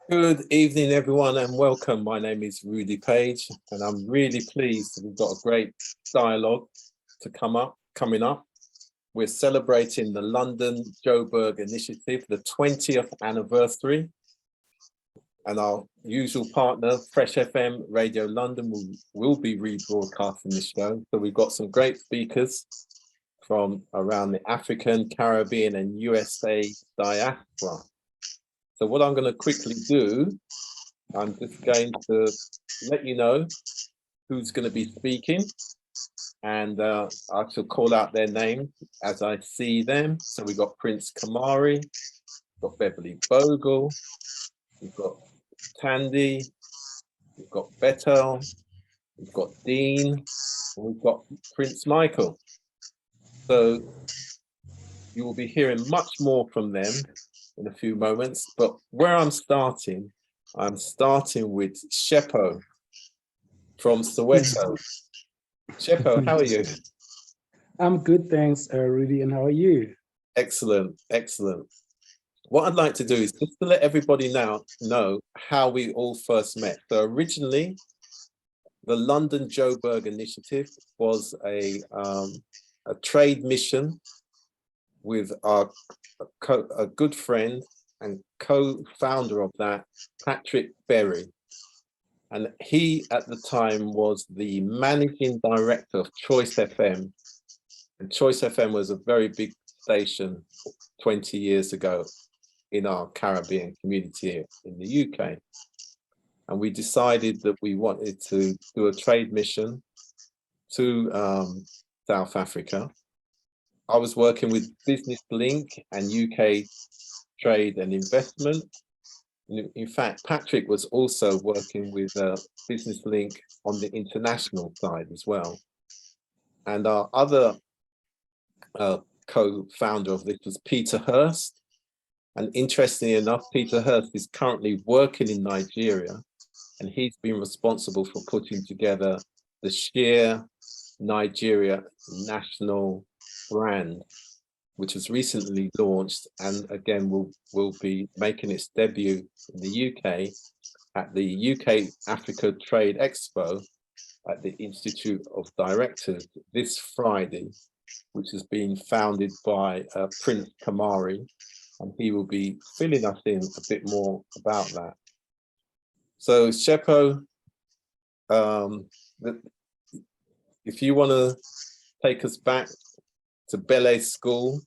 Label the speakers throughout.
Speaker 1: Good evening, everyone, and welcome. My name is Rudy Page, and I'm really pleased that we've got a great dialogue coming up. We're celebrating the London Joburg initiative, the 20th anniversary, and our usual partner, Fresh FM Radio London, will be rebroadcasting this show. So we've got some great speakers from around the African, Caribbean, and USA diaspora. So what I'm going to quickly do, I'm just going to let you know who's going to be speaking, and I shall call out their names as I see them. So we've got Prince Kamari, we've got Beverly Bogle, we've got Tandy, we've got Betel, we've got Dean, and we've got Prince Michael. So you will be hearing much more from them in a few moments, but where I'm starting with Shepo from Soweto. Shepo, how are you?
Speaker 2: I'm good, thanks, Rudy, and how are you?
Speaker 1: Excellent, excellent. What I'd like to do is just to let everybody now know how we all first met. So originally, the London Joburg initiative was a trade mission with a good friend and co-founder of that, Patrick Berry. And he, at the time, was the managing director of Choice FM. And Choice FM was a very big station 20 years ago in our Caribbean community in the UK. And we decided that we wanted to do a trade mission to South Africa. I was working with Business Link and UK Trade and Investment. In fact, Patrick was also working with Business Link on the international side as well. And our other co-founder of this was Peter Hurst. And interestingly enough, Peter Hurst is currently working in Nigeria, and he's been responsible for putting together the Sheer Nigeria national brand, which was recently launched, and again will be making its debut in the UK at the UK Africa Trade Expo at the Institute of Directors this Friday, which has been founded by Prince Kamari, and he will be filling us in a bit more about that. So Shepo, if you want to take us back to Ballet School,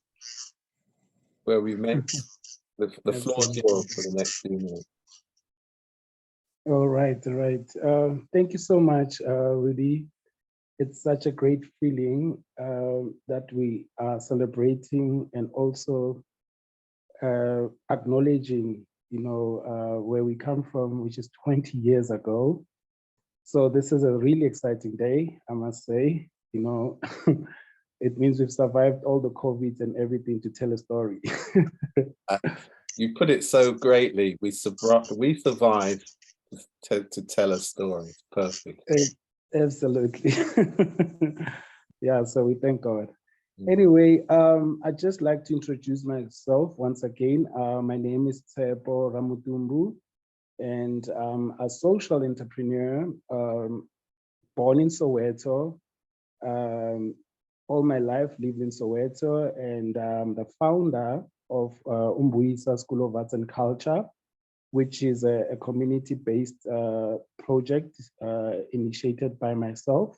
Speaker 1: where we met, the floor is yours for the next few minutes.
Speaker 2: All right. Thank you so much, Rudy. It's such a great feeling that we are celebrating and also acknowledging, where we come from, which is 20 years ago. So this is a really exciting day, I must say. It means we've survived all the COVID and everything to tell a story.
Speaker 1: You put it so greatly. We survived to tell a story. Perfect.
Speaker 2: Absolutely. Yeah, so we thank God. Anyway, I'd just like to introduce myself once again. My name is Tsepo Ramutumbu, and I'm a social entrepreneur, born in Soweto. All my life lived in Soweto, and the founder of Umbuyisa School of Arts and Culture, which is a community-based project initiated by myself.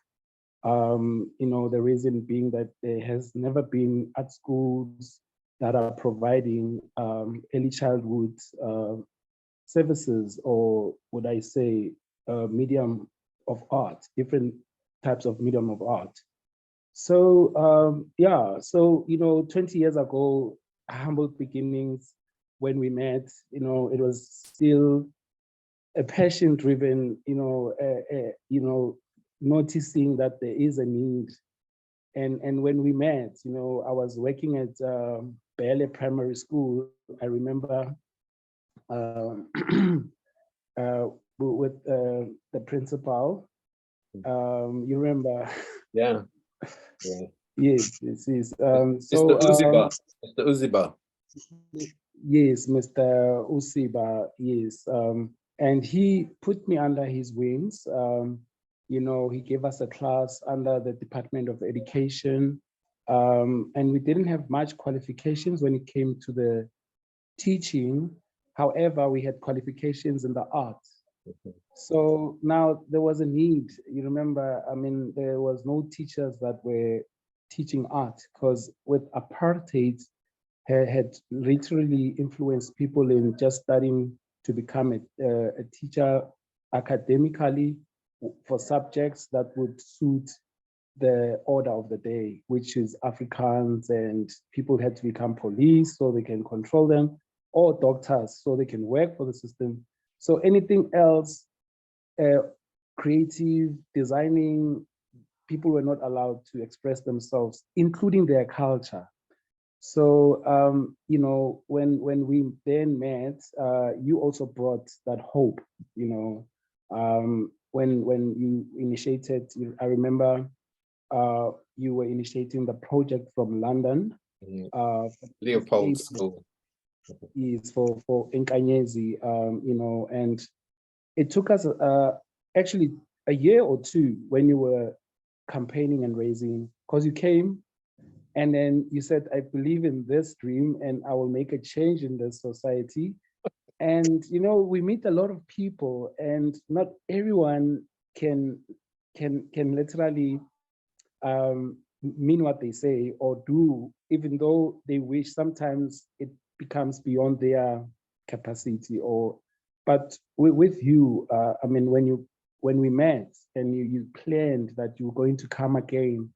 Speaker 2: The reason being that there has never been art schools that are providing early childhood services, or would I say medium of art, different types of medium of art. So 20 years ago, humble beginnings, when we met, it was still a passion-driven, noticing that there is a need. And when we met, I was working at Bele Primary School. I remember with the principal. You remember?
Speaker 1: Yeah.
Speaker 2: Yes.
Speaker 1: Mr. Uziba.
Speaker 2: Yes, Mr. Usiba, yes. And he put me under his wings. He gave us a class under the Department of Education. And we didn't have much qualifications when it came to the teaching. However, we had qualifications in the arts. So now there was a need. You remember, I mean, there was no teachers that were teaching art because with apartheid, had literally influenced people in just studying to become a teacher academically for subjects that would suit the order of the day, which is Afrikaans, and people had to become police so they can control them, or doctors so they can work for the system. So anything else, creative, designing, people were not allowed to express themselves, including their culture. So, when we then met, you also brought that hope, when you initiated, I remember you were initiating the project from London.
Speaker 1: Leopold School.
Speaker 2: Is for Nkanyezi, and it took us actually a year or two when you were campaigning and raising, because you came and then you said, I believe in this dream and I will make a change in this society. And, we meet a lot of people and not everyone can literally mean what they say or do, even though they wish. Sometimes it becomes beyond their capacity. But with you, I mean, when we met and you planned that you were going to come again,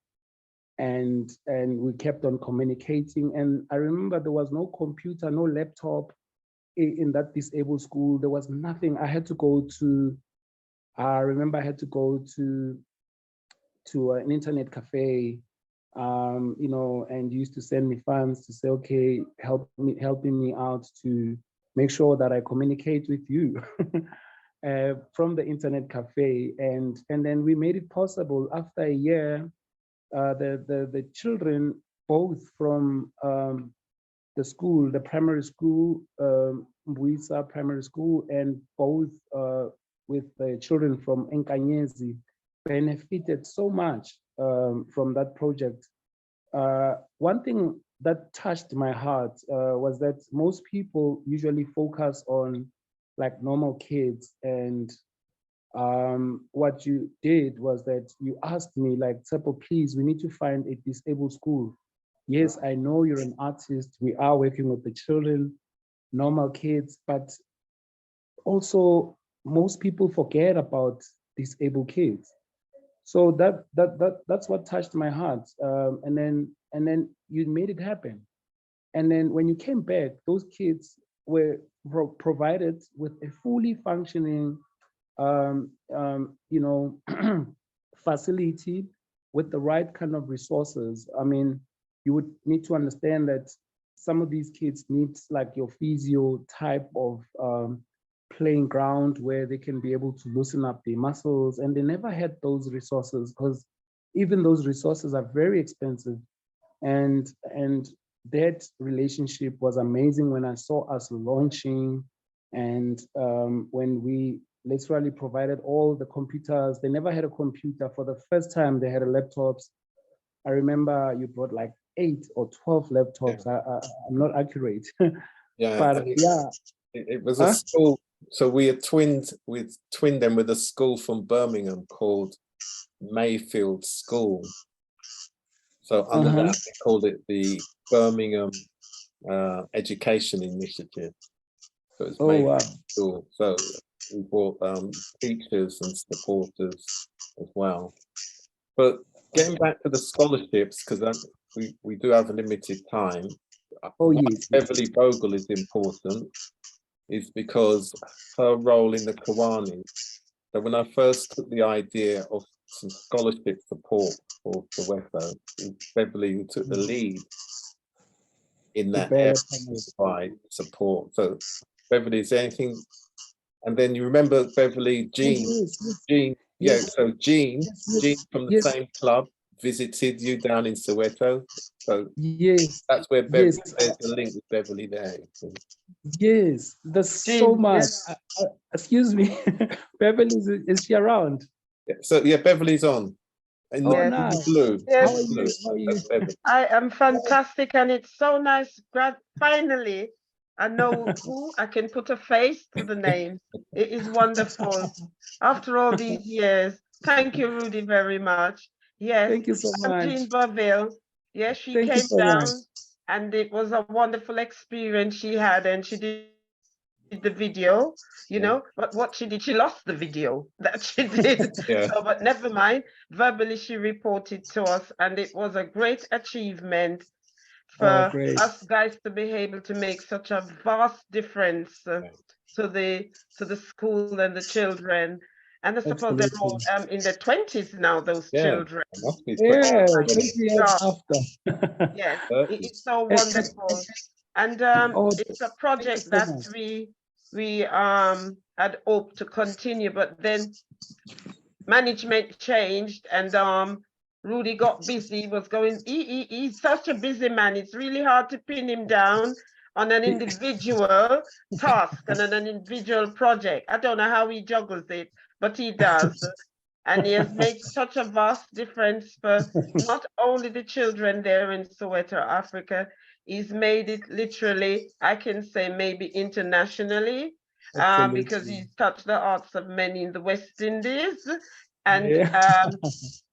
Speaker 2: and we kept on communicating. And I remember there was no computer, no laptop in that disabled school. There was nothing. I had to go to, I remember I had to go to an internet cafe, and used to send me funds to say, okay, helping me out to make sure that I communicate with you from the internet cafe. And then we made it possible after a year. The children, both from the school, the primary school, Mbuisa Primary School, and both with the children from Nkanyezi, benefited so much from that project. One thing that touched my heart was that most people usually focus on like normal kids, and what you did was that you asked me, like, Tsepo, please, we need to find a disabled school. Yes, I know you're an artist. We are working with the children, normal kids, but also most people forget about disabled kids. So that's what touched my heart. And then you made it happen. And then when you came back, those kids were provided with a fully functioning um, um, you know, facility with the right kind of resources. I mean, you would need to understand that some of these kids need like your physio type of playing ground where they can be able to loosen up their muscles, and they never had those resources because even those resources are very expensive. And that relationship was amazing when I saw us launching, and when we literally provided all the computers. They never had a computer. For the first time, they had a laptops. I remember you brought like 8 or 12 laptops.
Speaker 1: Yeah.
Speaker 2: I'm not accurate,
Speaker 1: Yeah,
Speaker 2: but yeah.
Speaker 1: it was a school. So we twinned them with a school from Birmingham called Mayfield School. So under that, they called it the Birmingham Education Initiative. So it's Mayfield School. So we brought teachers and supporters as well. But getting back to the scholarships, because we do have a limited time.
Speaker 2: Yes.
Speaker 1: Beverly Bogle is important, is because her role in the Kiwanis. So when I first took the idea of some scholarship support for Soweto, it was Beverly who took the lead in that area to provide support. So Beverly, is there anything? And then you remember Beverly, Jean,
Speaker 2: Yes.
Speaker 1: Jean, yeah. So Jean from the same club, visited you down in Soweto. So
Speaker 2: Yes,
Speaker 1: that's where
Speaker 2: yes,
Speaker 1: there's a link with Beverly there.
Speaker 2: yes. There's so
Speaker 3: Jean,
Speaker 2: much.
Speaker 3: yes.
Speaker 2: Excuse me, Beverly, is she around?
Speaker 1: Yeah, so yeah, Beverly's on. In
Speaker 2: Oh,
Speaker 1: the,
Speaker 3: Yes.
Speaker 1: in the
Speaker 2: nice.
Speaker 1: blue.
Speaker 2: How
Speaker 3: Yes.
Speaker 2: are you? How are you?
Speaker 1: That's Beverly.
Speaker 3: I am fantastic, and it's so nice. Finally, I know who I can put a face to the name. It is wonderful. After all these years, thank you, Rudy, very much. Yes,
Speaker 2: Thank you so
Speaker 3: I'm
Speaker 2: much.
Speaker 3: Jean Baville. Yes, she
Speaker 2: Thank you
Speaker 3: came
Speaker 2: so much.
Speaker 3: down, and it was a wonderful experience she had, and she did the video, you know, but what she did, she lost the video that she did.
Speaker 1: Yeah.
Speaker 3: So, but never mind. Verbally, she reported to us, and it was a great achievement
Speaker 2: Oh,
Speaker 3: for
Speaker 2: great.
Speaker 3: us guys to be able to make such a vast difference to the school and the children. And I suppose they're all
Speaker 2: Absolutely.
Speaker 3: in their 20s now, those
Speaker 1: Yeah.
Speaker 3: children.
Speaker 1: It must be
Speaker 2: Yeah,
Speaker 3: my
Speaker 2: 20 years
Speaker 3: God.
Speaker 2: after.
Speaker 3: Yes, it's so
Speaker 2: And-
Speaker 3: wonderful. And
Speaker 2: oh,
Speaker 3: it's a
Speaker 2: thank you
Speaker 3: project
Speaker 2: so
Speaker 3: that
Speaker 2: much.
Speaker 3: we had hoped to continue, but then management changed, and Rudy got busy, was going, he's such a busy man. It's really hard to pin him down on an individual task and on an individual project. I don't know how he juggles it, but he does. And he has made such a vast difference for not only the children there in Soweto, Africa, he's made it literally, I can say maybe internationally, because
Speaker 2: Absolutely.
Speaker 3: he's touched the hearts of many in the West Indies. And
Speaker 2: Yeah.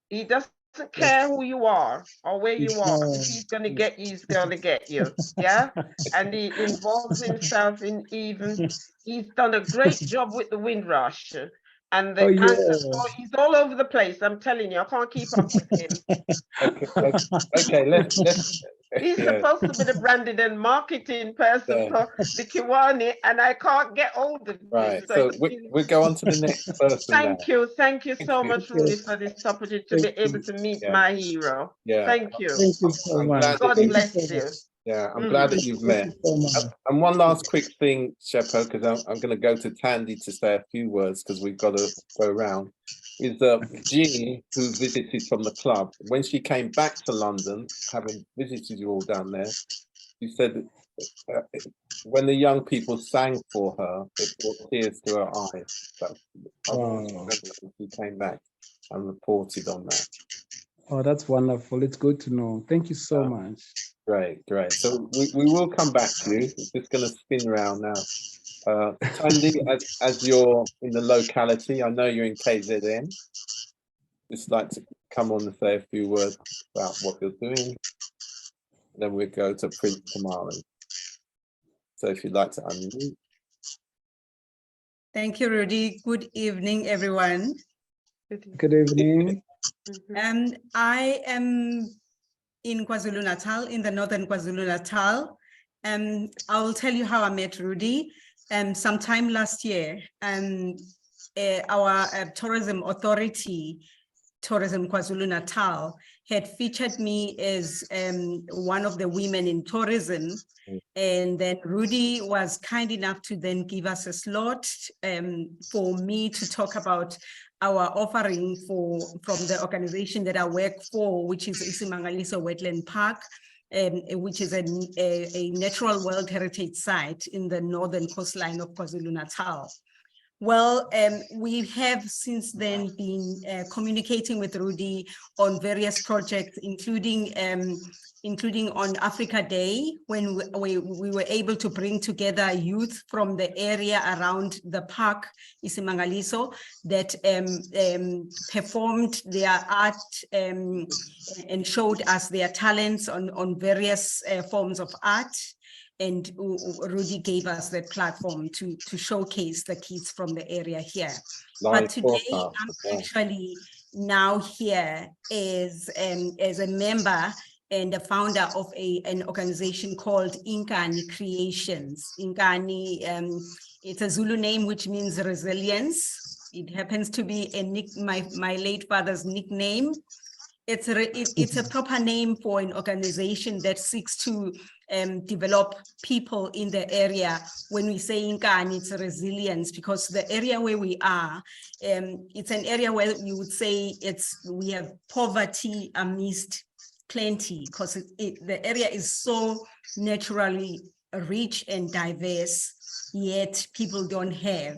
Speaker 3: he doesn't care who you are or where you are. If
Speaker 2: No.
Speaker 3: he's going to get you, he's going to get you. Yeah. And he involves himself in he's done a great job with the Windrush. And
Speaker 2: Oh,
Speaker 3: the
Speaker 2: yeah.
Speaker 3: he's all over the place. I'm telling you, I can't keep up with him.
Speaker 1: Okay, okay, let's
Speaker 3: He's
Speaker 1: yeah,
Speaker 3: supposed to be the branding and marketing person
Speaker 1: yeah.
Speaker 3: for the Kiwani, and I can't get hold of him.
Speaker 1: Right.
Speaker 3: So
Speaker 1: So we go on to the next person now.
Speaker 3: thank you so much,
Speaker 2: you.
Speaker 3: Rudy, for this opportunity to be
Speaker 2: Thank
Speaker 3: able
Speaker 2: you.
Speaker 3: to meet
Speaker 1: Yeah.
Speaker 3: my hero.
Speaker 1: Yeah.
Speaker 3: Thank you.
Speaker 2: Thank you so
Speaker 1: I'm
Speaker 2: much.
Speaker 1: glad that
Speaker 3: God
Speaker 2: Thank you
Speaker 3: bless
Speaker 2: so much.
Speaker 3: you.
Speaker 1: Yeah, I'm glad that you've met.
Speaker 2: Thank you so much.
Speaker 1: And one last quick thing, Shepo, because I'm going to go to Tandy to say a few words because we've got to go around. Is Jean, who visited from the club, when she came back to London, having visited you all down there, she said when the young people sang for her, it brought tears to her eyes. So
Speaker 2: Wow.
Speaker 1: she came back and reported on that.
Speaker 2: Oh, that's wonderful. It's good to know. Thank you so much.
Speaker 1: Great, great. So we will come back to you. It's just going to spin around now. Tandy, as you're in the locality, I know you're in KZN. Just like to come on and say a few words about what you're doing. Then we'll go to Prince Tamari. So if you'd like to unmute.
Speaker 4: Thank you, Rudy. Good evening, everyone.
Speaker 2: Good evening.
Speaker 4: I am in KwaZulu-Natal, in the northern KwaZulu-Natal. I will tell you how I met Rudy. Sometime last year, our tourism authority, Tourism KwaZulu-Natal, had featured me as one of the women in tourism. And then Rudy was kind enough to then give us a slot for me to talk about our offering from the organization that I work for, which is Isimangaliso Wetland Park, which is a natural World Heritage Site in the northern coastline of KwaZulu-Natal. Well, we have since then been communicating with Rudy on various projects, including on Africa Day, when we were able to bring together youth from the area around the park, Isimangaliso, that performed their art and showed us their talents on various forms of art. And Rudy gave us that platform to showcase the kids from the area here. But today I'm actually now here as a member and a founder of an organization called Inkani Creations. Inkani, it's a Zulu name which means resilience. It happens to be my late father's nickname. It's a proper name for an organization that seeks to develop people in the area. When we say Inkani, it's a resilience, because the area where we are, it's an area where you would say we have poverty amidst plenty, because the area is so naturally rich and diverse, yet people don't have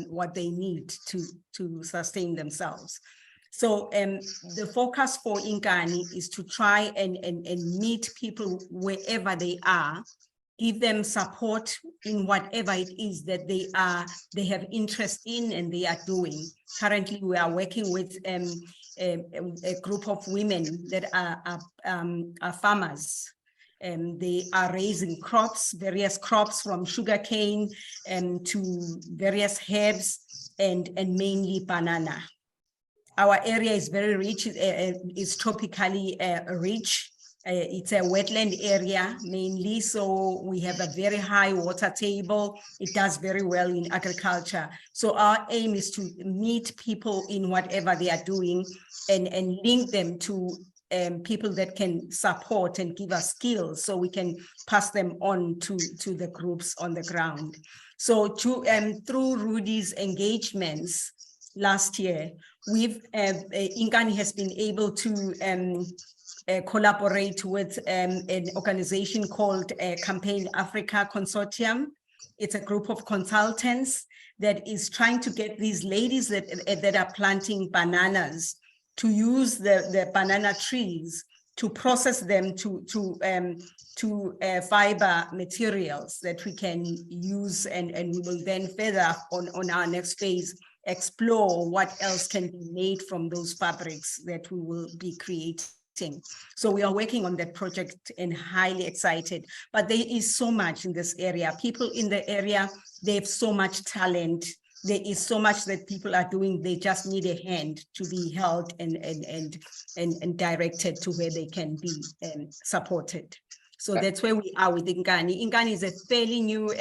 Speaker 4: what they need to sustain themselves. So the focus for Inkani is to try and meet people wherever they are, give them support in whatever it is that they have interest in and they are doing. Currently, we are working with a group of women that are farmers. They are raising crops, various crops, from sugarcane to various herbs and mainly banana. Our area is very rich, it's tropically rich. It's a wetland area mainly, so we have a very high water table. It does very well in agriculture. So our aim is to meet people in whatever they are doing and link them to people that can support and give us skills so we can pass them on to the groups on the ground. So through Rudy's engagements last year, Inkani has been able to collaborate with an organization called Campaign Africa Consortium. It's a group of consultants that is trying to get these ladies that are planting bananas to use the banana trees to process them to fiber materials that we can use, and we will then further on our next phase explore what else can be made from those fabrics that we will be creating. So we are working on that project and highly excited, but there is so much in this area. People in the area, they have so much talent. There is so much that people are doing. They just need a hand to be held and directed to where they can be supported. So that's where we are with Inkani. Inkani is a fairly new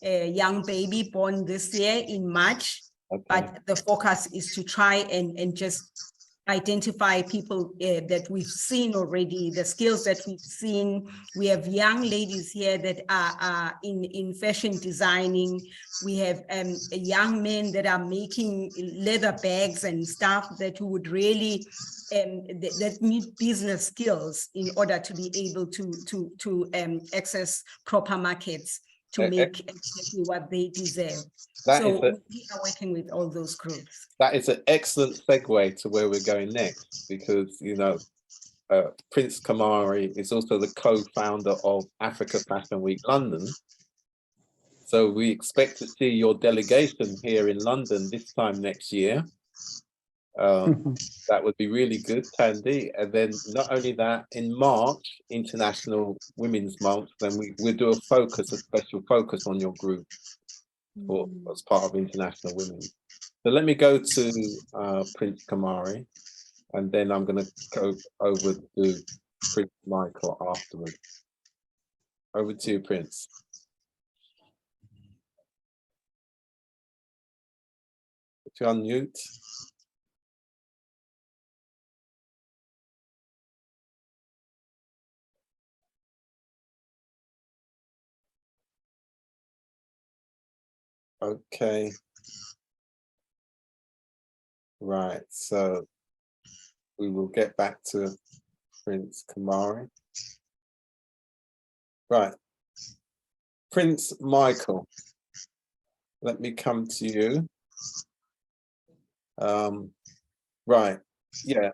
Speaker 4: young baby born this year in March. Okay. But the focus is to try and just identify people that we've seen already, the skills that we've seen. We have young ladies here that are in fashion designing. We have young men that are making leather bags and stuff that would really that need business skills in order to be able to access proper markets to make exactly what they deserve. So we are working with all those groups.
Speaker 1: That is an excellent segue to where we're going next, because, you know, Prince Kamari is also the co-founder of Africa Fashion Week London. So we expect to see your delegation here in London this time next year. That would be really good, Tandy. And then not only that, in March, International Women's Month, then we'll do a special focus on your group as part of International Women. So let me go to Prince Kamari, and then I'm going to go over to Prince Michael afterwards. Over to you, Prince. To unmute. Okay. Right, so we will get back to Prince Kamari. Right, Prince Michael, let me come to you. Right, yeah,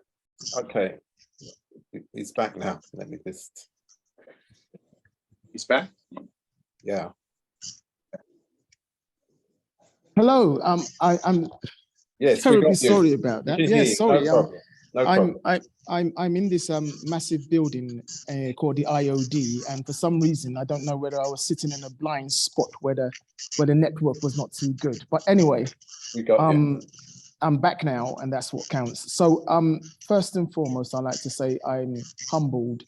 Speaker 1: okay, he's back now. Let me just.
Speaker 5: He's back?
Speaker 1: Yeah.
Speaker 5: Hello, I'm
Speaker 1: yes,
Speaker 5: terribly sorry about that. Yes, sorry.
Speaker 1: No problem. No problem.
Speaker 5: I'm in this massive building called the IOD, and for some reason I don't know whether I was sitting in a blind spot where the network was not too good. But anyway, I'm back now, and that's what counts. So first and foremost, I'd like to say I'm humbled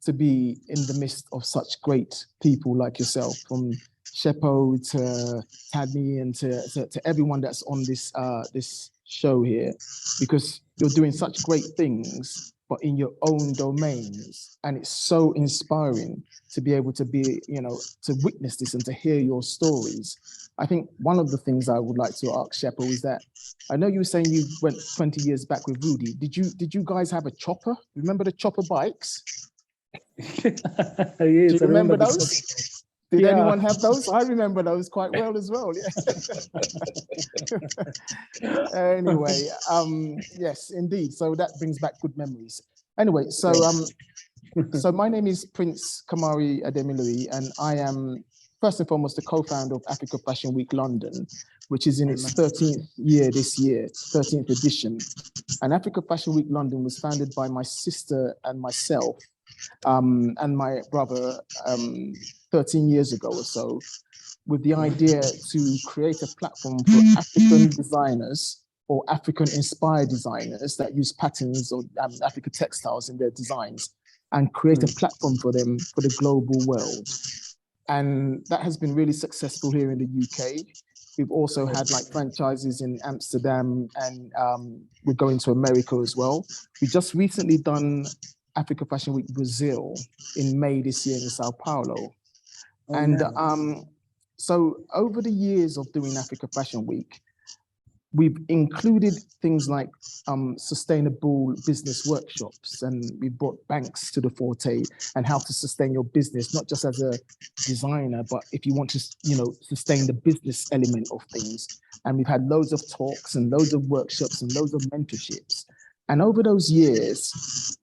Speaker 5: to be in the midst of such great people like yourself, from Shepo to Tadney and to everyone that's on this show here, because you're doing such great things, but in your own domains. And it's so inspiring to be able to be, to witness this and to hear your stories. I think one of the things I would like to ask Shepo is that, I know you were saying you went 20 years back with Rudy. Did you guys have a chopper? Remember the chopper bikes?
Speaker 2: Yes,
Speaker 5: Do you
Speaker 2: I
Speaker 5: remember
Speaker 2: the
Speaker 5: those? Did
Speaker 2: Yeah.
Speaker 5: anyone have those? I remember those quite well as well. Yeah. Anyway, yes, indeed. So that brings back good memories. Anyway, so my name is Prince Kamari Ademilui, and I am first and foremost the co-founder of Africa Fashion Week London, which is in its 13th year this year, 13th edition. And Africa Fashion Week London was founded by my sister and myself, and my brother 13 years ago or so, with the idea to create a platform for African designers or African-inspired designers that use patterns or African textiles in their designs, and create a platform for them for the global world. And that has been really successful here in the UK. We've also had like franchises in Amsterdam, and we're going to America as well. We just recently done Africa Fashion Week Brazil in May this year in Sao Paulo. So over the years of doing Africa Fashion Week, we've included things like sustainable business workshops, and we brought banks to the forte and how to sustain your business, not just as a designer, but if you want to, sustain the business element of things. And we've had loads of talks and loads of workshops and loads of mentorships. And over those years,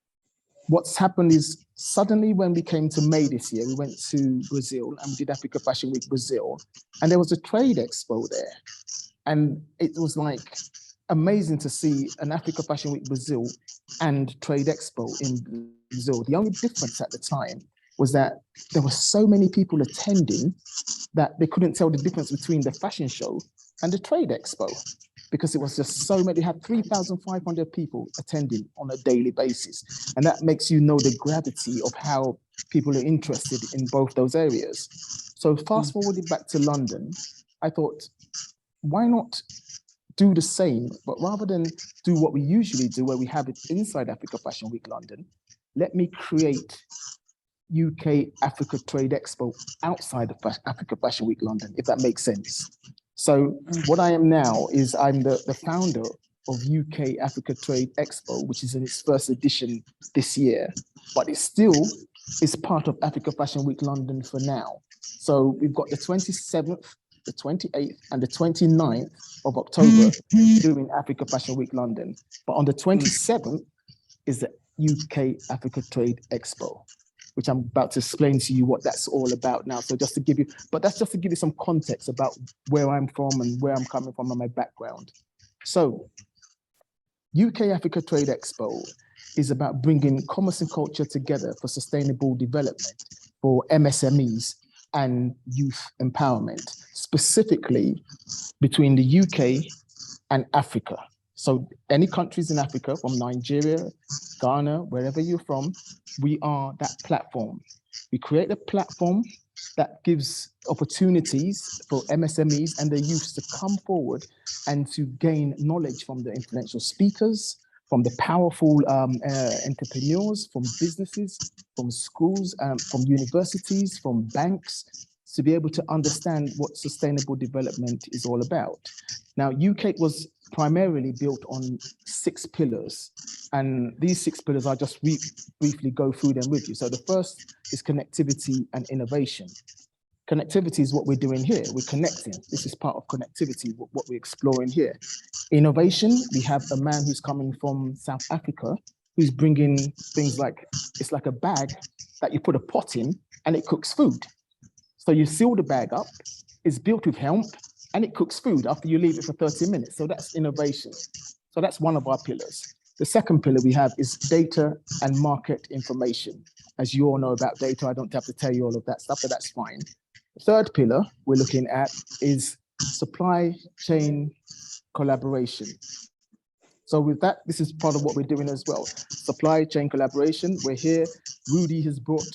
Speaker 5: what's happened is suddenly when we came to May this year, we went to Brazil and we did Africa Fashion Week Brazil, and there was a trade expo there. And it was like amazing to see an Africa Fashion Week Brazil and Trade Expo in Brazil. The only difference at the time was that there were so many people attending that they couldn't tell the difference between the fashion show and the Trade Expo, because it was just so many. They had 3,500 people attending on a daily basis. And that makes you know the gravity of how people are interested in both those areas. So fast forwarded back to London, I thought, why not do the same, but rather than do what we usually do, where we have it inside Africa Fashion Week London, let me create UK Africa Trade Expo outside of Africa Fashion Week London, if that makes sense. So what I am now is I'm the founder of UK Africa Trade Expo, which is in its first edition this year, but it still is part of Africa Fashion Week London for now. So we've got the 27th, the 28th and the 29th of October doing Africa Fashion Week London. But on the 27th is the UK Africa Trade Expo, which I'm about to explain to you what that's all about now. So just to give you, but that's just to give you some context about where I'm from and where I'm coming from and my background. So UK Africa Trade Expo is about bringing commerce and culture together for sustainable development for MSMEs and youth empowerment, specifically between the UK and Africa. So any countries in Africa, from Nigeria, Ghana, wherever you're from, we are that platform. We create a platform that gives opportunities for MSMEs and their youth to come forward and to gain knowledge from the influential speakers, from the powerful entrepreneurs, from businesses, from schools, from universities, from banks, to be able to understand what sustainable development is all about. Now, UK was primarily built on 6 pillars, and these 6 pillars, I'll just briefly go through them with you. So the first is connectivity and innovation. Connectivity is what we're doing here. We're connecting. This is part of connectivity, what we're exploring here. Innovation, we have a man who's coming from South Africa, who's bringing things like, it's like a bag that you put a pot in and it cooks food. So you seal the bag up, it's built with hemp, and it cooks food after you leave it for 30 minutes. So that's innovation. So that's one of our pillars. The second pillar we have is data and market information. As you all know about data, I don't have to tell you all of that stuff, but that's fine. The third pillar we're looking at is supply chain collaboration. So with that, this is part of what we're doing as well. Supply chain collaboration, we're here. Rudy has brought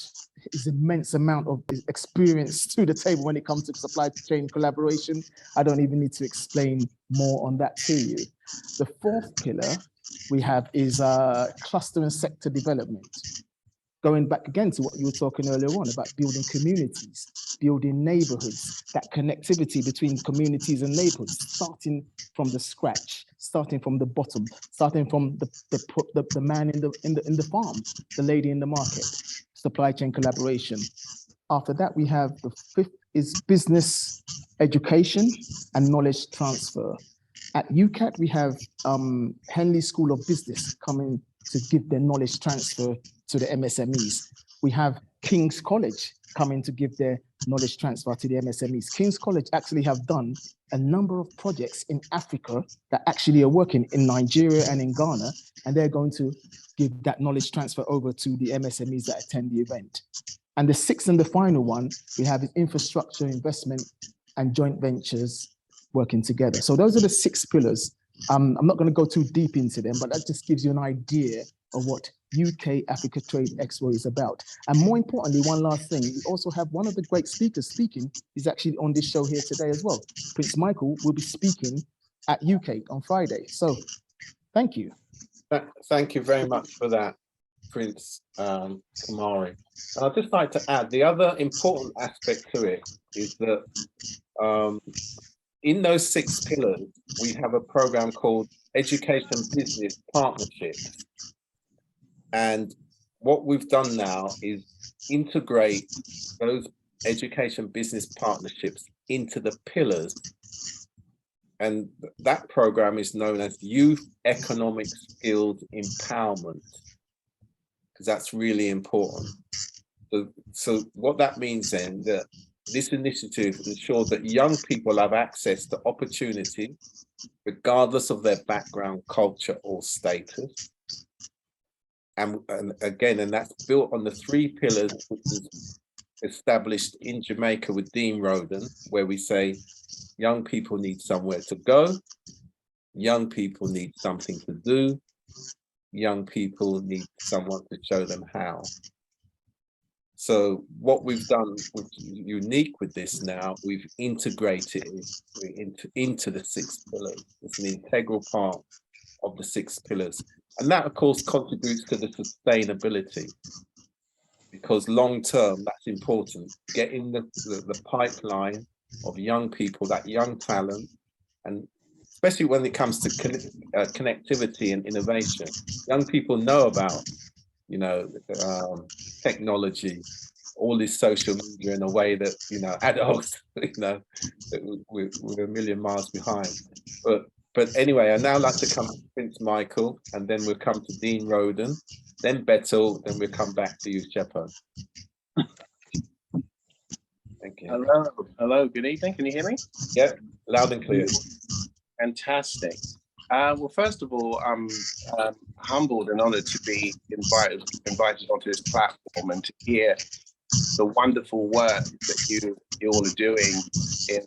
Speaker 5: his immense amount of experience to the table when it comes to supply chain collaboration. I don't even need to explain more on that to you. The fourth pillar we have is cluster and sector development. Going back again to what you were talking earlier on about building communities, building neighborhoods, that connectivity between communities and neighborhoods, starting from the scratch, starting from the bottom, starting from the man in the farm, the lady in the market, supply chain collaboration. After that, we have the fifth is business education and knowledge transfer. At UCAT, we have Henley School of Business coming to give their knowledge transfer to the MSMEs. We have King's College coming to give their knowledge transfer to the MSMEs. King's College actually have done a number of projects in Africa that actually are working in Nigeria and in Ghana, and they're going to give that knowledge transfer over to the MSMEs that attend the event. And the sixth and the final one we have is infrastructure investment and joint ventures working together. So those are the 6 pillars. I'm not going to go too deep into them, but that just gives you an idea of what UK Africa Trade Expo is about. And more importantly, one last thing, we also have one of the great speakers speaking. He's actually on this show here today as well. Prince Michael will be speaking at UK on Friday. So thank you.
Speaker 1: Thank you very much for that, Prince Kamari. And I'd just like to add, the other important aspect to it is that in those 6 pillars, we have a program called Education Business Partnerships. And what we've done now is integrate those education business partnerships into the pillars. And that program is known as Youth Economic Skills Empowerment, because that's really important. So what that means then, that this initiative ensures that young people have access to opportunity, regardless of their background, culture, or status. And that's built on the 3 pillars, which is established in Jamaica with Dean Roden, where we say young people need somewhere to go, young people need something to do, young people need someone to show them how. So what we've done, which is unique with this now, we've integrated it into the 6 pillars. It's an integral part of the 6 pillars. And that, of course, contributes to the sustainability, because long term, that's important. Getting the pipeline of young people, that young talent, and especially when it comes to connectivity and innovation, young people know about, technology, all this social media in a way that, adults, we're a million miles behind. But anyway, I'd now like to come to Prince Michael, and then we'll come to Dean Roden, then Bettel, then we'll come back to you, Shepherd. Thank you.
Speaker 6: Hello, good evening. Can you hear me?
Speaker 1: Yeah, loud and clear.
Speaker 6: Fantastic. Well, first of all, I'm humbled and honored to be invited onto this platform and to hear the wonderful work that you all are doing in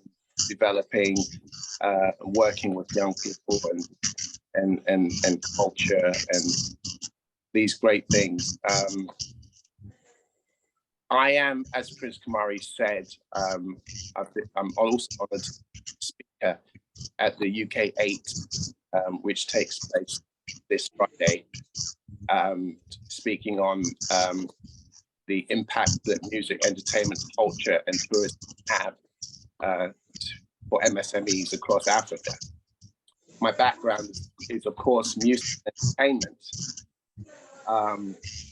Speaker 6: developing, working with young people and culture and these great things. I am, as Prince Kamari said, I'm also honored speaker at the UK 8, which takes place this Friday, speaking on the impact that music, entertainment, culture, and tourism have for MSMEs across Africa. My background is, of course, music and entertainment.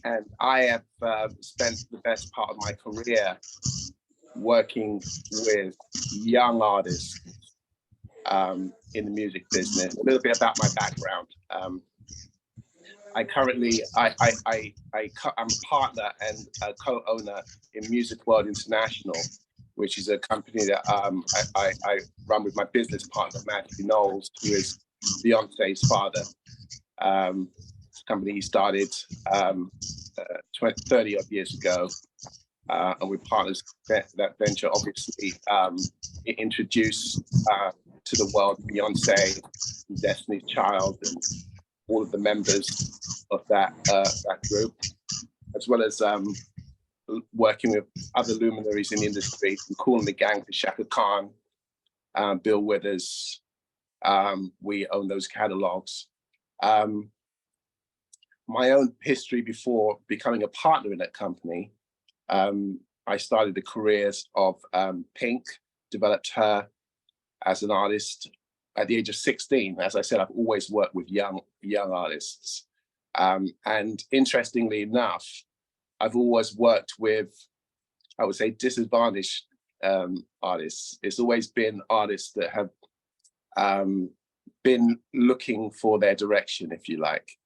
Speaker 6: And I have spent the best part of my career working with young artists in the music business. A little bit about my background. I'm a partner and a co-owner in Music World International, which is a company that I run with my business partner, Matthew Knowles, who is Beyonce's father. It's a company he started 30 odd years ago. And we're partners that venture. Obviously, it introduced to the world Beyonce, Destiny's Child, and all of the members of that group, as well as working with other luminaries in the industry, from Kool and the Gang to Shaka Khan, Bill Withers. We own those catalogs. My own history before becoming a partner in that company, I started the careers of Pink, developed her as an artist at the age of 16. As I said, I've always worked with young artists. And interestingly enough, I've always worked with, I would say, disadvantaged artists. It's always been artists that have been looking for their direction, if you like,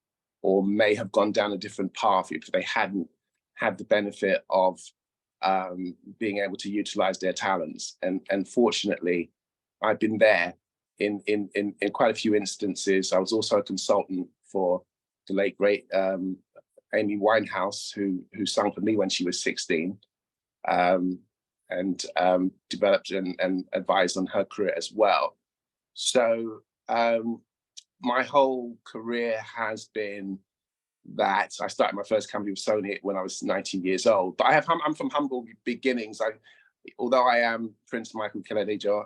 Speaker 6: or may have gone down a different path if they hadn't had the benefit of being able to utilize their talents. And fortunately, I've been there in quite a few instances. I was also a consultant for the late great Amy Winehouse, who sang for me when she was 16, and developed and advised on her career as well. So my whole career has been that. I started my first company with Sony when I was 19 years old, but I'm from humble beginnings. Although I am Prince Michael Keledejo,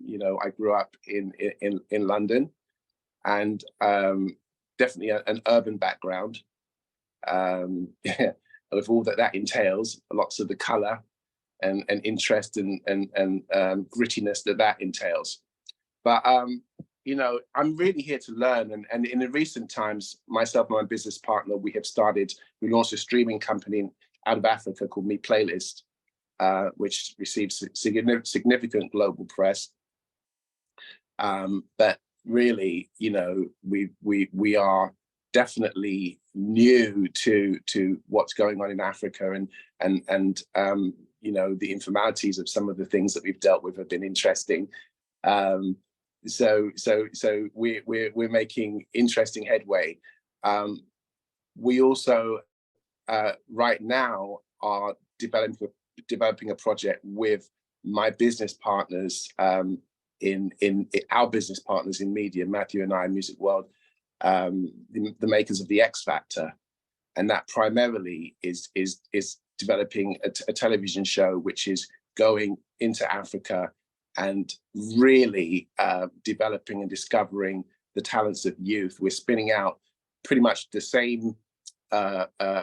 Speaker 6: you know, I grew up in London, and definitely an urban background. With all that entails, lots of the color and interest and grittiness that entails. But you know, I'm really here to learn. And in the recent times, myself and my business partner, we launched a streaming company out of Africa called Me Playlist, which receives significant global press. But really, you know, we are definitely new to what's going on in Africa, and you know, the informalities of some of the things that we've dealt with have been interesting. So we're making interesting headway. We also right now are developing a project with my business partners in our business partners in media, Matthew and I, Music World, the makers of the X Factor, and that primarily is developing a television show which is going into Africa and really developing and discovering the talents of youth. We're spinning out pretty much the same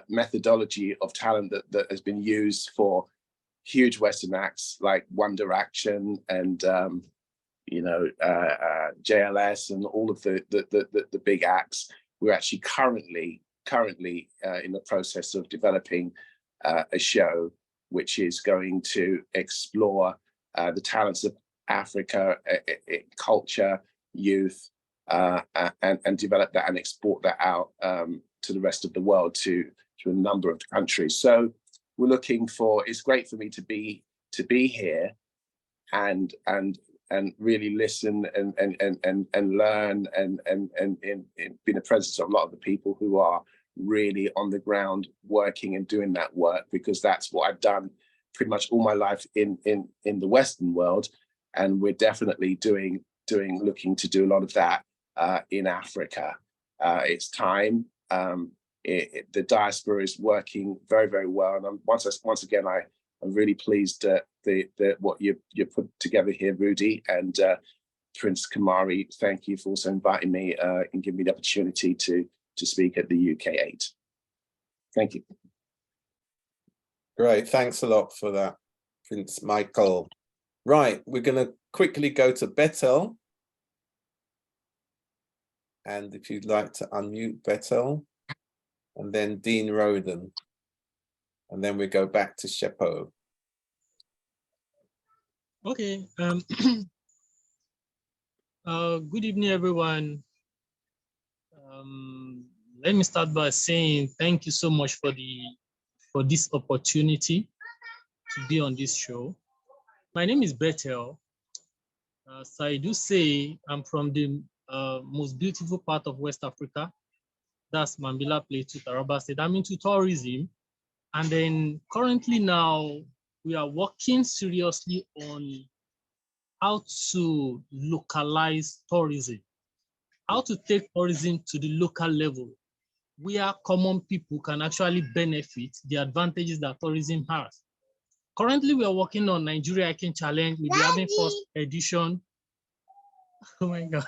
Speaker 6: methodology of talent that has been used for huge Western acts like One Direction and you know, JLS and all of the big acts. We're actually currently in the process of developing a show which is going to explore the talents of Africa, culture, youth, and develop that and export that out to the rest of the world, to a number of countries. So we're looking for. It's great for me to be here, and really listen and learn and be in the presence of a lot of the people who are really on the ground working and doing that work, because that's what I've done pretty much all my life in the Western world, and we're definitely looking to do a lot of that in Africa. It's time. The diaspora is working very, very well, and once again I'm really pleased that what you put together here, Rudy, and Prince Kamari. Thank you for also inviting me and giving me the opportunity to speak at the UK8. Thank you.
Speaker 1: Great, thanks a lot for that, Prince Michael. Right, we're going to quickly go to Betel. And if you'd like to unmute Betel, and then Dean Roden. And then we go back to Shepo.
Speaker 7: Okay. Good evening, everyone. Let me start by saying thank you so much for this opportunity to be on this show. My name is Betel. So I do say I'm from the most beautiful part of West Africa. That's Mambila Plateau, Taraba State. I'm into tourism. And then currently now, we are working seriously on how to localize tourism, how to take tourism to the local level. we are common people can actually benefit the advantages that tourism has. Currently, we are working on Nigeria Hiking Challenge. We'll be having first edition. Oh my God.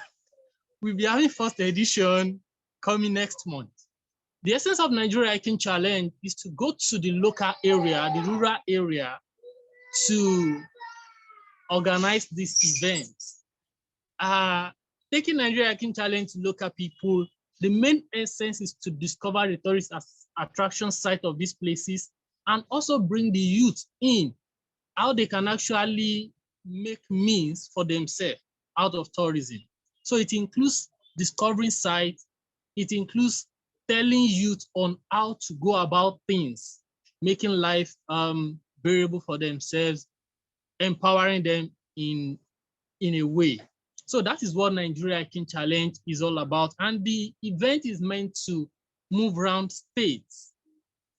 Speaker 7: We'll be having first edition coming next month. The essence of Nigeria Hiking Challenge is to go to the local area, the rural area, to organize this event. Taking Nigeria Hiking Challenge to local people, the main essence is to discover the tourist attraction site of these places and also bring the youth in, how they can actually make means for themselves out of tourism. So it includes discovering sites, it includes telling youth on how to go about things, making life bearable for themselves, empowering them in a way. So that is what Nigeria Hiking Challenge is all about. And the event is meant to move around states,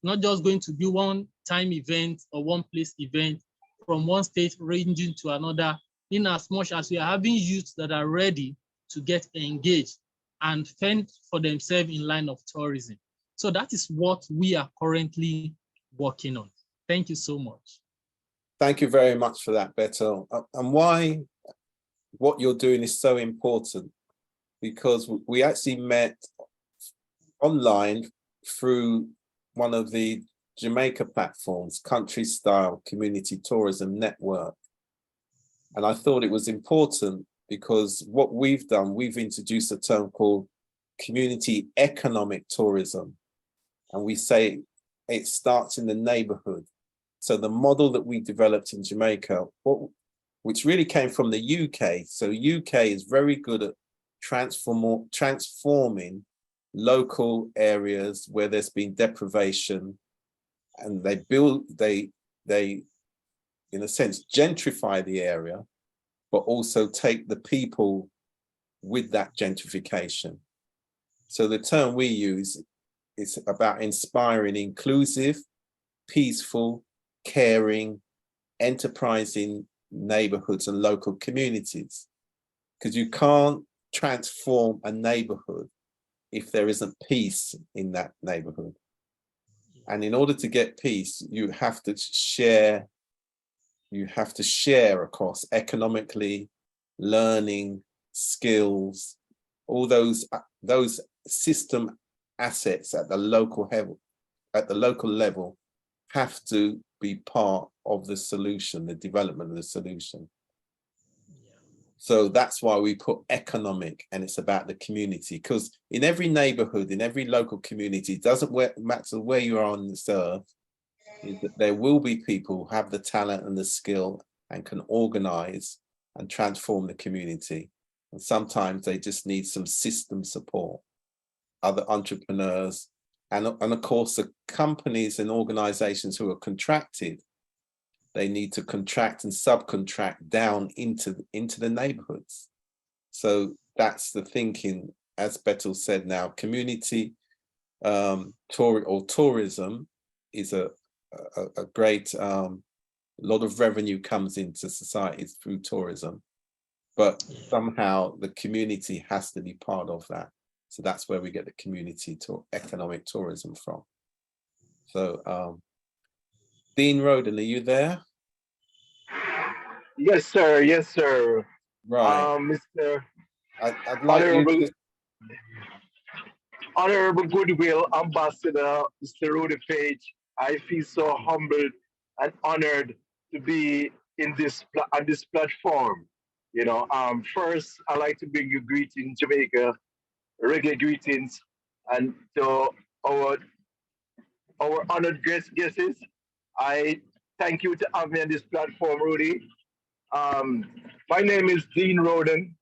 Speaker 7: not just going to be one time event or one place event from one state ranging to another, in as much as we are having youths that are ready to get engaged and fend for themselves in line of tourism. So that is what we are currently working on. Thank you so much.
Speaker 1: Thank you very much for that, Beto. And why what you're doing is so important, because we actually met online through one of the Jamaica platforms, Country Style Community Tourism Network. And I thought it was important because what we've done, we've introduced a term called community economic tourism. And we say it starts in the neighborhood. So the model that we developed in Jamaica, which really came from the UK. So UK is very good at transforming local areas where there's been deprivation, and they in a sense gentrify the area, but also take the people with that gentrification. So the term we use is about inspiring inclusive, peaceful, caring, enterprising neighborhoods and local communities, because you can't transform a neighborhood if there isn't peace in that neighborhood. And in order to get peace, you have to share across economically, learning, skills, all those system assets at the local level have to be part of the solution, the development of the solution. So that's why we put economic, and it's about the community, because in every neighborhood, in every local community, it doesn't matter where you are on this earth, there will be people who have the talent and the skill and can organize and transform the community. And sometimes they just need some system support, other entrepreneurs, and of course the companies and organizations who are contracted, they need to contract and subcontract down into the neighborhoods. So that's the thinking, as Beto said. Now, community tourism is a great, lot of revenue comes into society through tourism, but somehow the community has to be part of that. So that's where we get the community economic tourism from. So Dean Roden, are you there?
Speaker 8: Yes, sir. Yes, sir.
Speaker 1: Right.
Speaker 8: Mr.
Speaker 1: I'd like you to...
Speaker 8: Honorable Goodwill Ambassador, Mr. Rudy Page, I feel so humbled and honored to be on this platform. You know, first, I'd like to bring you greetings, Jamaica, reggae greetings, and to our honored guests. I thank you to have me on this platform, Rudy. My name is Dean Roden,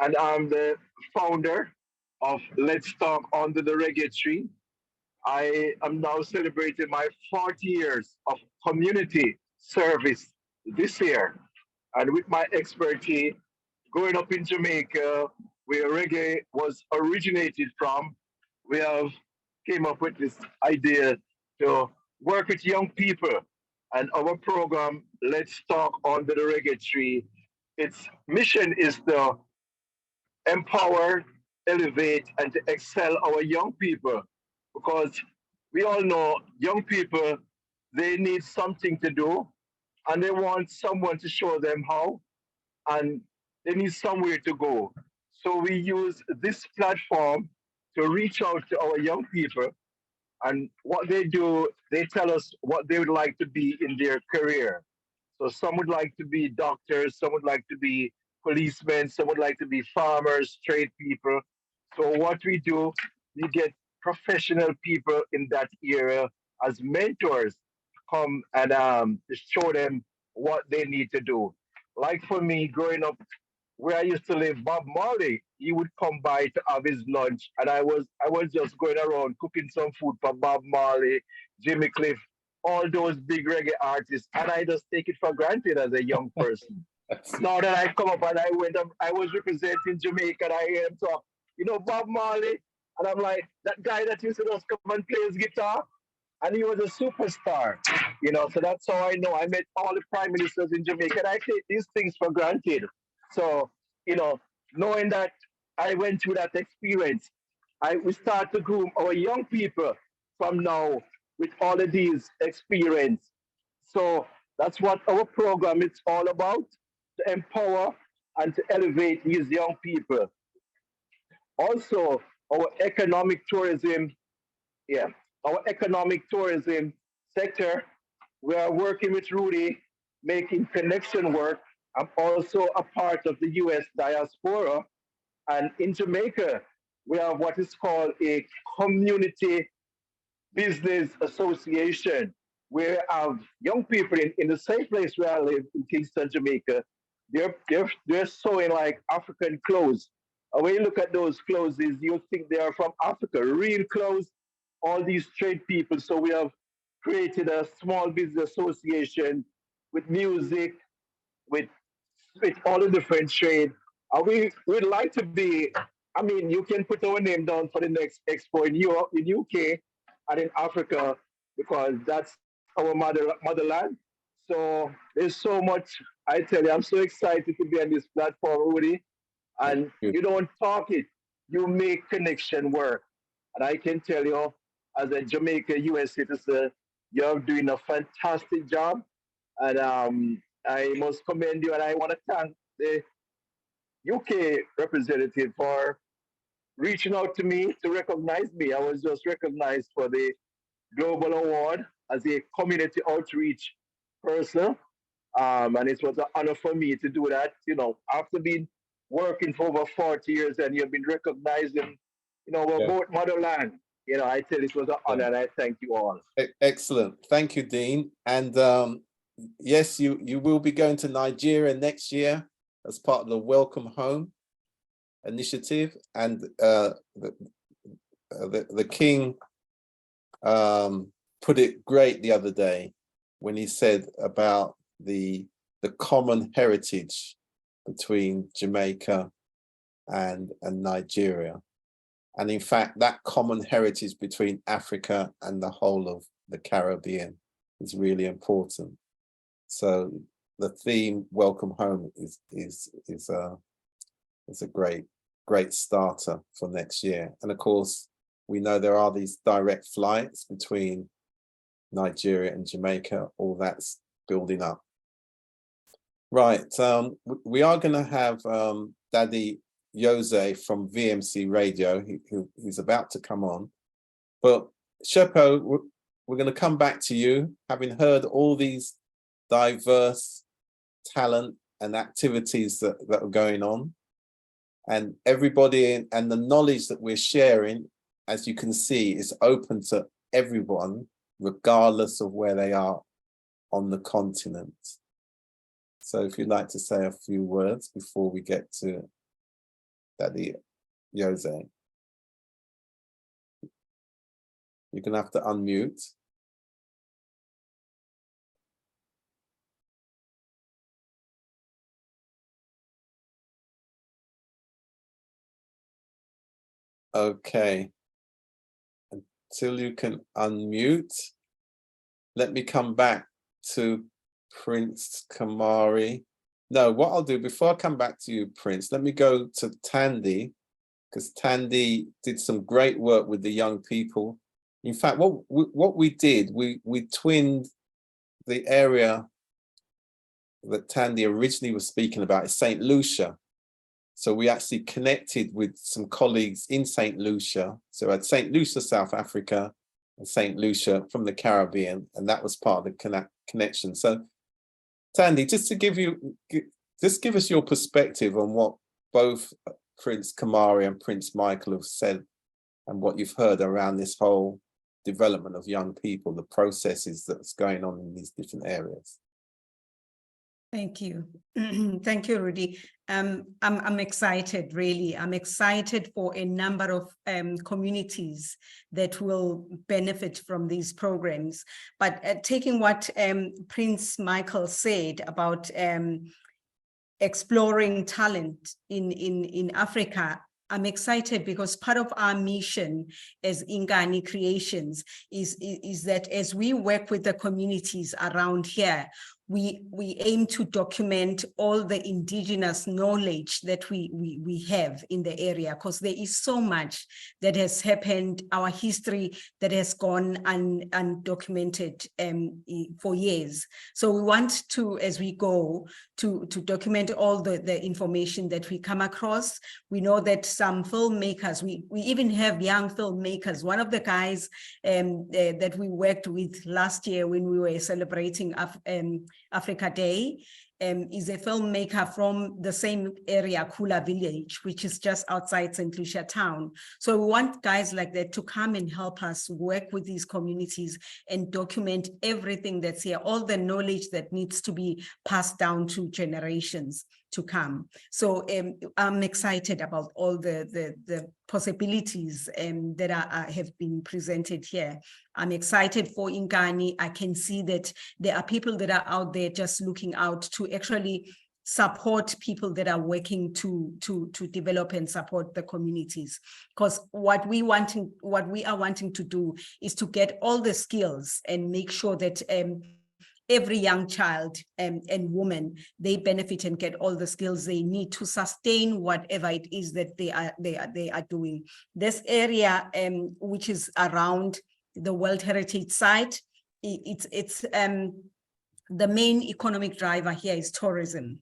Speaker 8: and I'm the founder of Let's Talk Under the Reggae Tree. I am now celebrating my 40 years of community service this year. And with my expertise, growing up in Jamaica, where reggae was originated from, we have came up with this idea to work with young people. And our program, Let's Talk Under the Reggae Tree, its mission is to empower, elevate, and to excel our young people because we all know young people, they need something to do and they want someone to show them how, and they need somewhere to go. So we use this platform to reach out to our young people, and what they do, they tell us what they would like to be in their career. So some would like to be doctors, some would like to be policemen, some would like to be farmers, trade people. So what we do, we get professional people in that area as mentors come and to show them what they need to do. Like for me, growing up where I used to live, Bob Marley, he would come by to have his lunch, and I was just going around cooking some food for Bob Marley, Jimmy Cliff, all those big reggae artists, and I just take it for granted as a young person. Now that I come up and I was representing Jamaica, and I hear him talk, Bob Marley, and I'm like, that guy that used to just come and play his guitar, and he was a superstar, so that's how I know. I met all the prime ministers in Jamaica, and I take these things for granted. So, knowing that I went through that experience, we start to groom our young people from now with all of these experience. So that's what our program is all about, to empower and to elevate these young people. Also, our economic tourism, our economic tourism sector, we are working with Rudy, making connection work. I'm also a part of the US diaspora. And in Jamaica, we have what is called a community business association, where I have young people in the same place where I live in Kingston, Jamaica. They're sewing like African clothes. And when you look at those clothes, you think they are from Africa, real clothes, all these trade people. So we have created a small business association with music, with all the different trade. We'd like to be, you can put our name down for the next expo in Europe, in UK, and in Africa, because that's our motherland. So there's so much, I tell you, I'm so excited to be on this platform, Rudy. And you don't talk it, you make connection work. And I can tell you, as a Jamaica US citizen, you're doing a fantastic job. And I must commend you, and I want to thank the UK representative for reaching out to me to recognize me. I was just recognized for the Global Award as a community outreach person. And it was an honor for me to do that. After being working for over 40 years and you've been recognized in, both motherland, I tell you, it was an honor, and I thank you all.
Speaker 1: Excellent. Thank you, Dean. And yes, you will be going to Nigeria next year as part of the Welcome Home initiative. And the King put it great the other day when he said about the common heritage between Jamaica and Nigeria. And in fact, that common heritage between Africa and the whole of the Caribbean is really important. So the theme "Welcome Home" is a great starter for next year. And of course, we know there are these direct flights between Nigeria and Jamaica. All that's building up. Right, we are going to have Daddy Jose from VMC Radio, who's about to come on. But Shepo, we're going to come back to you, having heard all these diverse talent and activities that are going on, and everybody, and the knowledge that we're sharing, as you can see, is open to everyone, regardless of where they are on the continent. So if you'd like to say a few words before we get to Daddy Jose. You're gonna have to unmute. Okay. Until you can unmute, let me come back to Prince Kamari. No, what I'll do before I come back to you, Prince, let me go to Tandy, because Tandy did some great work with the young people In fact, what we did, we twinned the area that Tandy originally was speaking about, is St. Lucia. So we actually connected with some colleagues in St. Lucia. So at St. Lucia, South Africa, and St. Lucia from the Caribbean, and that was part of the connection. So Tandy, just give us your perspective on what both Prince Kamari and Prince Michael have said and what you've heard around this whole development of young people, the processes that's going on in these different areas.
Speaker 4: Thank you. Thank you, Rudy. I'm excited, really. I'm excited for a number of communities that will benefit from these programs. But taking what Prince Michael said about exploring talent in Africa, I'm excited because part of our mission as Ingani Creations is that as we work with the communities around here, we aim to document all the indigenous knowledge that we have in the area, because there is so much that has happened, our history that has gone undocumented for years. So we want to, as we go, to document all the information that we come across. We know that some filmmakers, we even have young filmmakers. One of the guys that we worked with last year when we were celebrating Africa Day is a filmmaker from the same area, Kula Village, which is just outside St. Lucia town. So we want guys like that to come and help us work with these communities and document everything that's here, all the knowledge that needs to be passed down to generations to come. So I'm excited about all the possibilities that have been presented here. I'm excited for Ingani. I can see that there are people that are out there just looking out to actually support people that are working to develop and support the communities. Because what we are wanting to do is to get all the skills and make sure that every young child and woman, they benefit and get all the skills they need to sustain whatever it is that they are doing. This area, which is around the World Heritage Site, it's the main economic driver here is tourism.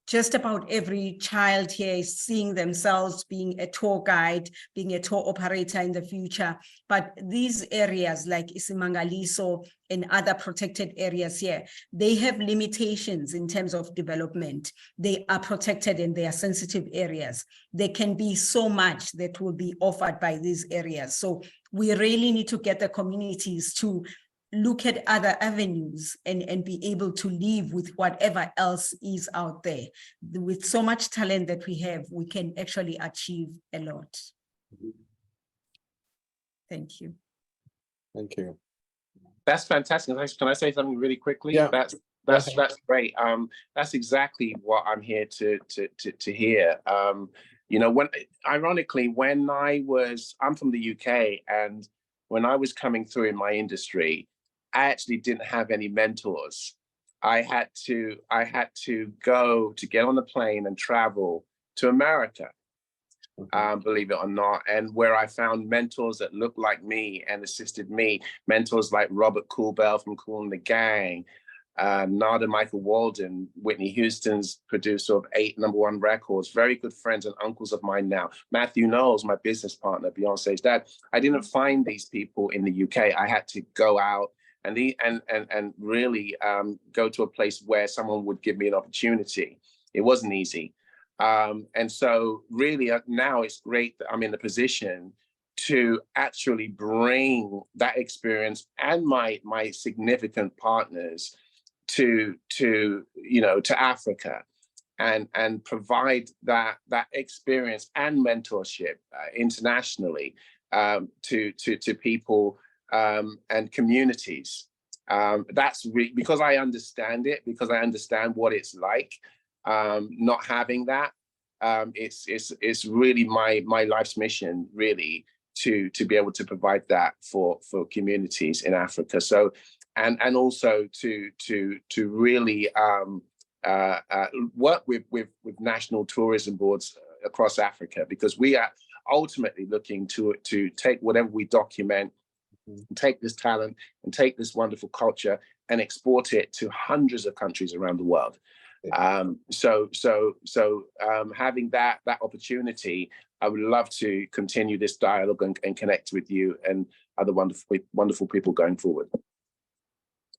Speaker 4: Just about every child here is seeing themselves being a tour guide, being a tour operator in the future. But these areas like Isimangaliso and other protected areas here, they have limitations in terms of development. They are protected and they are sensitive areas. There can be so much that will be offered by these areas. So we really need to get the communities to look at other avenues and be able to live with whatever else is out there. With so much talent that we have, we can actually achieve a lot. Thank you.
Speaker 1: Thank you.
Speaker 6: That's fantastic. Can I say something really quickly?
Speaker 1: Yeah.
Speaker 6: That's great. That's exactly what I'm here to hear. You know, ironically, I'm from the UK, and when I was coming through in my industry, I actually didn't have any mentors. I had to get on the plane and travel to America, believe it or not, and where I found mentors that looked like me and assisted me, mentors like Robert Coolbell from Kool and the Gang, Nada Michael Walden, Whitney Houston's producer of 8 #1 records, very good friends and uncles of mine now. Matthew Knowles, my business partner, Beyonce's dad. I didn't find these people in the UK. I had to go out and really go to a place where someone would give me an opportunity. It wasn't easy. And so really now it's great that I'm in a position to actually bring that experience and my significant partners to Africa and provide that experience and mentorship internationally to people and communities. That's because I understand it, because I understand what it's like not having that. It's really my life's mission, really, to be able to provide that for communities in Africa. So and also to really work with national tourism boards across Africa, because ultimately looking to take whatever we document, take this talent and take this wonderful culture and export it to hundreds of countries around the world. So having that opportunity, I would love to continue this dialogue and connect with you and other wonderful people going forward.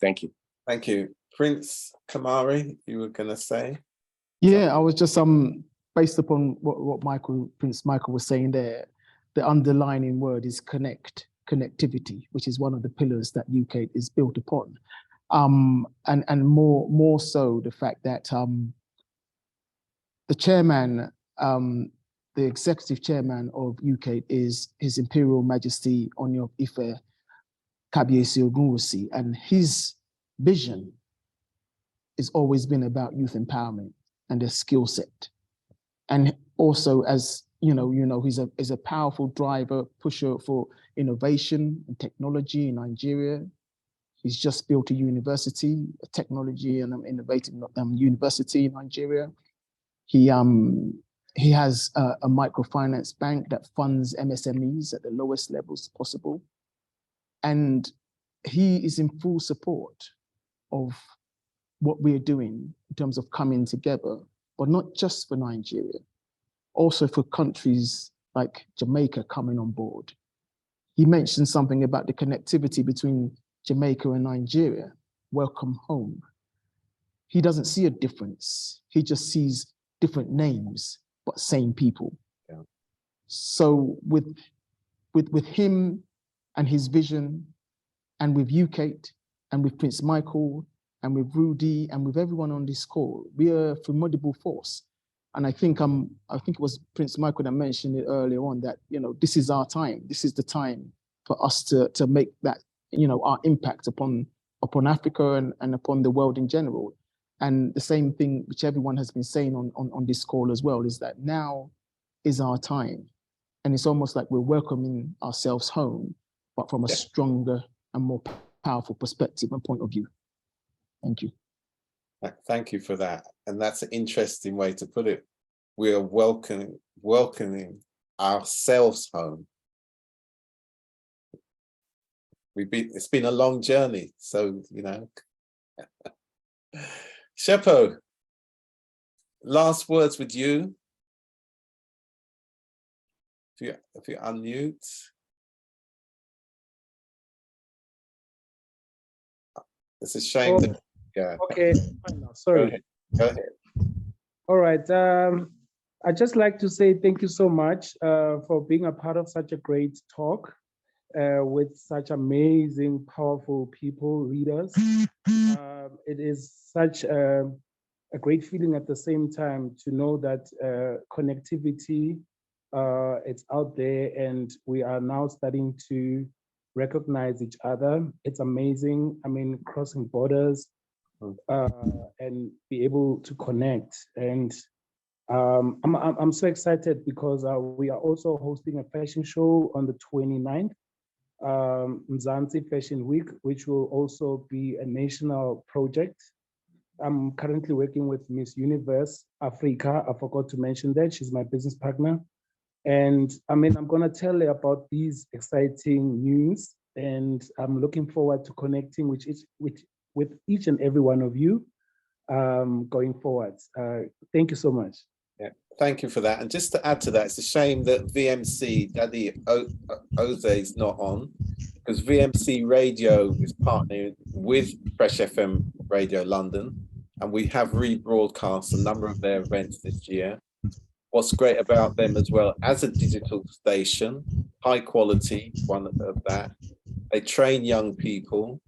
Speaker 6: Thank you.
Speaker 1: Thank you. Prince Kamari, you were going to say?
Speaker 5: Yeah, I was just based upon what Prince Michael was saying there, the underlining word is connectivity, which is one of the pillars that UK is built upon. And more so the fact that the chairman, the executive chairman of UK is His Imperial Majesty Oni of Ife Kabiyesi Ogunwusi, and his vision has always been about youth empowerment and their skill set. And also, as you know, he's a powerful driver, pusher for innovation and technology in Nigeria. He's just built a university, a technology and innovative university in Nigeria. He has a microfinance bank that funds MSMEs at the lowest levels possible. And he is in full support of what we're doing in terms of coming together, but not just for Nigeria, also for countries like Jamaica coming on board. He mentioned something about the connectivity between Jamaica and Nigeria. Welcome home. He doesn't see a difference. He just sees different names, but same people. Yeah. So with him and his vision, and with you, Kate, and with Prince Michael, and with Rudy, and with everyone on this call, we are a formidable force. And I think it was Prince Michael that mentioned it earlier on that, this is our time. This is the time for us to make that, our impact upon Africa and upon the world in general. And the same thing which everyone has been saying on this call as well is that now is our time. And it's almost like we're welcoming ourselves home, but from a stronger and more powerful perspective and point of view. Thank you.
Speaker 1: Thank you for that. And that's an interesting way to put it. We are welcoming ourselves home. It's been a long journey, so Shepo, last words with you. If you unmute. It's a shame that. Yeah.
Speaker 2: Okay. Sorry.
Speaker 1: Go ahead.
Speaker 2: All right. I'd just like to say thank you so much for being a part of such a great talk with such amazing, powerful people, leaders. It is such a great feeling at the same time to know that connectivity, it's out there and we are now starting to recognize each other. It's amazing. I mean, crossing borders and be able to connect. And I'm so excited because we are also hosting a fashion show on the 29th, Mzansi Fashion Week, which will also be a national project. I'm currently working with Miss Universe Africa. I forgot to mention that. She's my business partner. And I'm going to tell her about these exciting news. And I'm looking forward to connecting with each and every one of you going forward. Thank you so much.
Speaker 1: Yeah, thank you for that. And just to add to that, it's a shame that VMC, Daddy Oze is not on, because VMC Radio is partnering with Fresh FM Radio London, and we have rebroadcast a number of their events this year. What's great about them as well, as a digital station, high quality, one of that, they train young people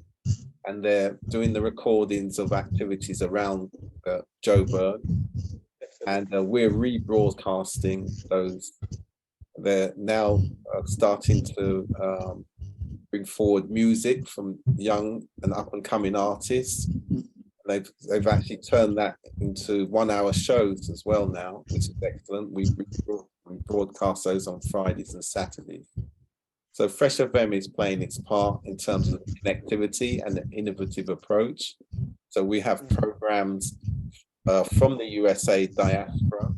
Speaker 1: and they're doing the recordings of activities around Joburg. And we're rebroadcasting those. They're now starting to bring forward music from young and up and coming artists. They've actually turned that into 1 hour shows as well now, which is excellent. We broadcast those on Fridays and Saturdays. So Fresh FM is playing its part in terms of connectivity and an innovative approach. So we have programs from the USA diaspora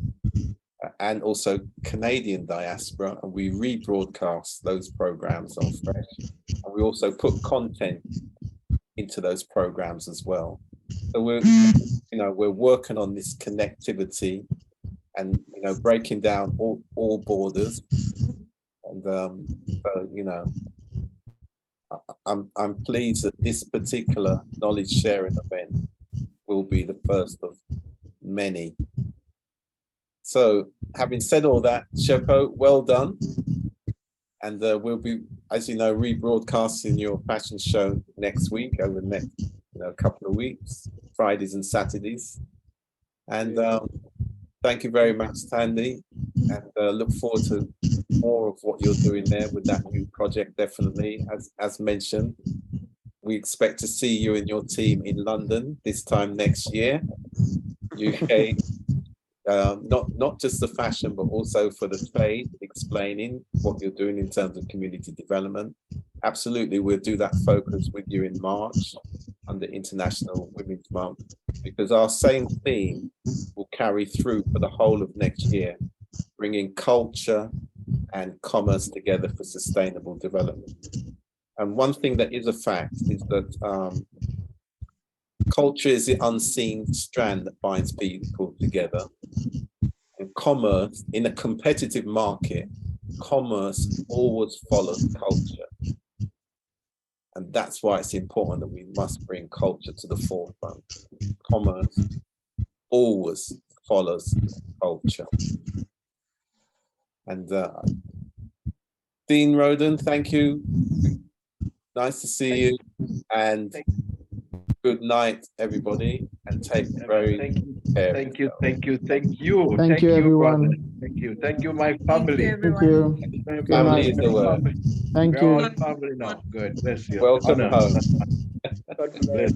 Speaker 1: and also Canadian diaspora, and we rebroadcast those programs on Fresh. And we also put content into those programs as well. So we're working on this connectivity and breaking down all borders. And I'm pleased that this particular knowledge sharing event will be the first of many. So having said all that, Shepo, well done. And we'll be, as you know, rebroadcasting your fashion show next week, over the next couple of weeks, Fridays and Saturdays. And thank you very much, Tandy. And look forward to more of what you're doing there with that new project, definitely. As mentioned, we expect to see you and your team in London this time next year, UK. Not just the fashion, but also for the trade, explaining what you're doing in terms of community development. Absolutely, we'll do that focus with you in March under International Women's Month, because our same theme will carry through for the whole of next year, bringing culture and commerce together for sustainable development. And one thing that is a fact is that culture is the unseen strand that binds people together. And commerce, in a competitive market, commerce always follows culture. And that's why it's important that we must bring culture to the forefront. Commerce always follows culture. And Dean Roden, thank you. Nice to see you. And good night, everybody, and take very care.
Speaker 8: Thank you, everyone.
Speaker 5: Everyone.
Speaker 8: Thank you, my family.
Speaker 5: Thank you.
Speaker 1: Family is the word.
Speaker 5: Thank
Speaker 8: We're
Speaker 5: you.
Speaker 8: all family now. Good, bless you.
Speaker 1: Welcome
Speaker 8: Honor.
Speaker 1: home.
Speaker 8: God bless.